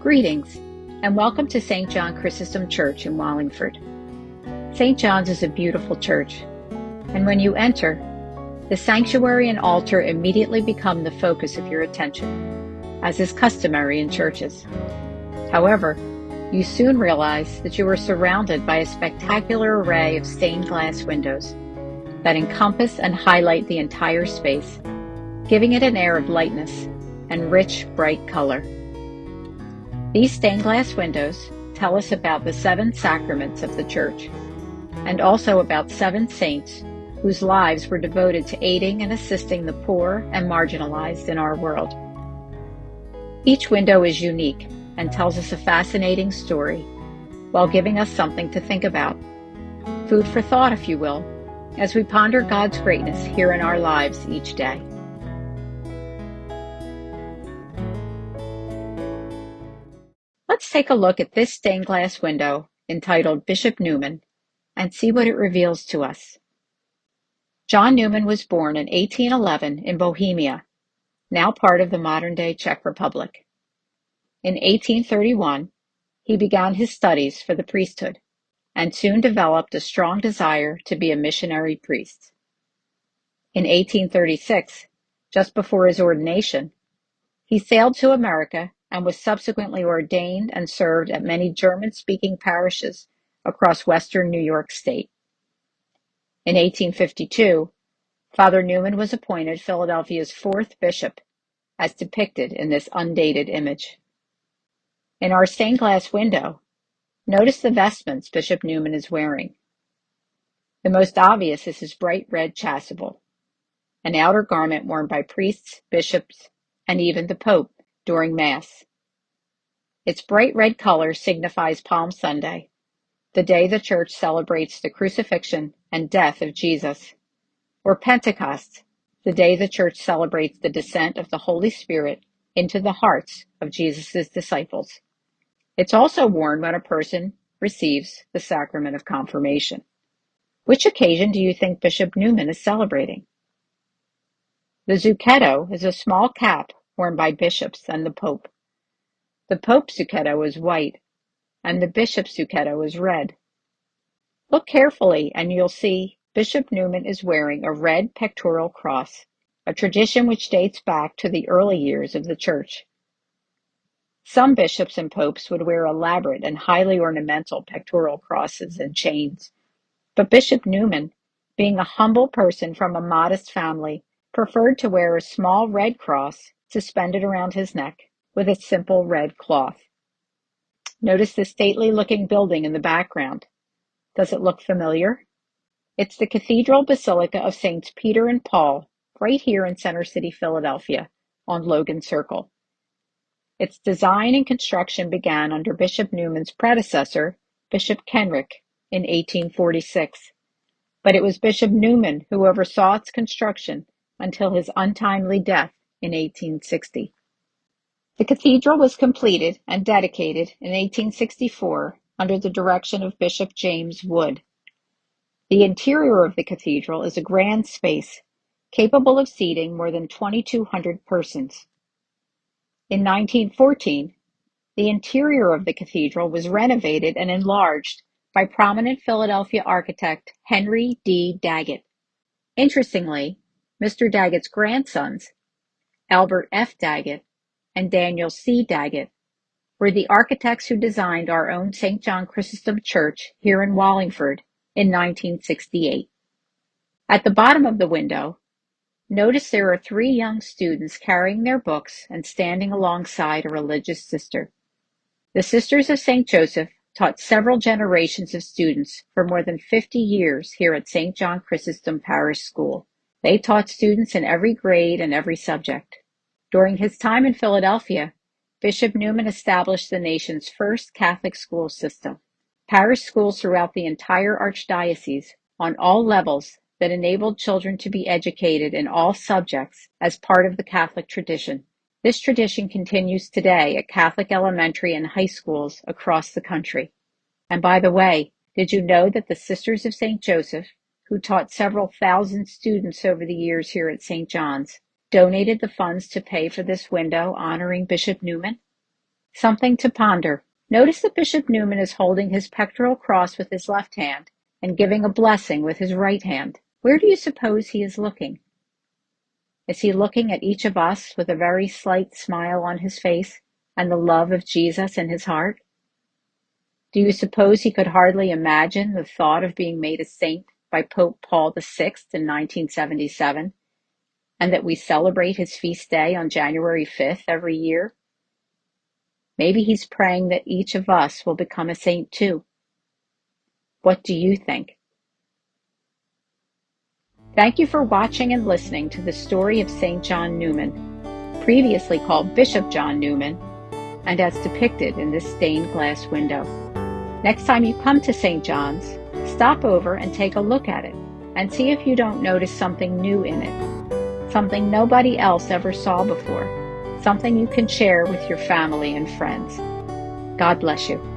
Greetings, and welcome to St. John Chrysostom Church in Wallingford. St. John's is a beautiful church, and when you enter, the sanctuary and altar immediately become the focus of your attention, as is customary in churches. However, you soon realize that you are surrounded by a spectacular array of stained glass windows that encompass and highlight the entire space, giving it an air of lightness and rich, bright color. These stained glass windows tell us about the 7 sacraments of the Church, and also about 7 saints whose lives were devoted to aiding and assisting the poor and marginalized in our world. Each window is unique and tells us a fascinating story, while giving us something to think about. Food for thought, if you will, as we ponder God's greatness here in our lives each day. Let's take a look at this stained glass window entitled Bishop Neumann and see what it reveals to us. John Neumann was born in 1811 in Bohemia, now part of the modern-day Czech Republic. In 1831, he began his studies for the priesthood and soon developed a strong desire to be a missionary priest. In 1836, just before his ordination, he sailed to America and was subsequently ordained and served at many German-speaking parishes across western New York State. In 1852, Father Neumann was appointed Philadelphia's 4th bishop, as depicted in this undated image. In our stained glass window, notice the vestments Bishop Neumann is wearing. The most obvious is his bright red chasuble, an outer garment worn by priests, bishops, and even the Pope during Mass. Its bright red color signifies Palm Sunday, the day the Church celebrates the crucifixion and death of Jesus, or Pentecost, the day the Church celebrates the descent of the Holy Spirit into the hearts of Jesus' disciples. It's also worn when a person receives the sacrament of confirmation. Which occasion do you think Bishop Neumann is celebrating? The zucchetto is a small cap worn by bishops and the Pope. The Pope's zucchetto is white, and the bishop's zucchetto is red. Look carefully and you'll see Bishop Neumann is wearing a red pectoral cross, a tradition which dates back to the early years of the Church. Some bishops and popes would wear elaborate and highly ornamental pectoral crosses and chains, but Bishop Neumann, being a humble person from a modest family, preferred to wear a small red cross suspended around his neck with its simple red cloth. Notice the stately-looking building in the background. Does it look familiar? It's the Cathedral Basilica of Saints Peter and Paul, right here in Center City, Philadelphia, on Logan Circle. Its design and construction began under Bishop Neumann's predecessor, Bishop Kenrick, in 1846, but it was Bishop Neumann who oversaw its construction until his untimely death in 1860. The cathedral was completed and dedicated in 1864 under the direction of Bishop James Wood. The interior of the cathedral is a grand space, capable of seating more than 2,200 persons. In 1914, the interior of the cathedral was renovated and enlarged by prominent Philadelphia architect Henry D. Daggett. Interestingly, Mr. Daggett's grandsons, Albert F. Daggett and Daniel C. Daggett, were the architects who designed our own St. John Chrysostom Church here in Wallingford in 1968. At the bottom of the window, notice there are 3 young students carrying their books and standing alongside a religious sister. The Sisters of St. Joseph taught several generations of students for more than 50 years here at St. John Chrysostom Parish School. They taught students in every grade and every subject. During his time in Philadelphia, Bishop Neumann established the nation's first Catholic school system. Parish schools throughout the entire archdiocese on all levels that enabled children to be educated in all subjects as part of the Catholic tradition. This tradition continues today at Catholic elementary and high schools across the country. And by the way, did you know that the Sisters of St. Joseph, who taught several thousand students over the years here at St. John's, donated the funds to pay for this window honoring Bishop Neumann? Something to ponder. Notice that Bishop Neumann is holding his pectoral cross with his left hand and giving a blessing with his right hand. Where do you suppose he is looking? Is he looking at each of us with a very slight smile on his face and the love of Jesus in his heart? Do you suppose he could hardly imagine the thought of being made a saint by Pope Paul VI in 1977, and that we celebrate his feast day on January 5th every year? Maybe he's praying that each of us will become a saint too. What do you think? Thank you for watching and listening to the story of St. John Neumann, previously called Bishop John Neumann, and as depicted in this stained glass window. Next time you come to St. John's, stop over and take a look at it, and see if you don't notice something new in it, something nobody else ever saw before, something you can share with your family and friends. God bless you.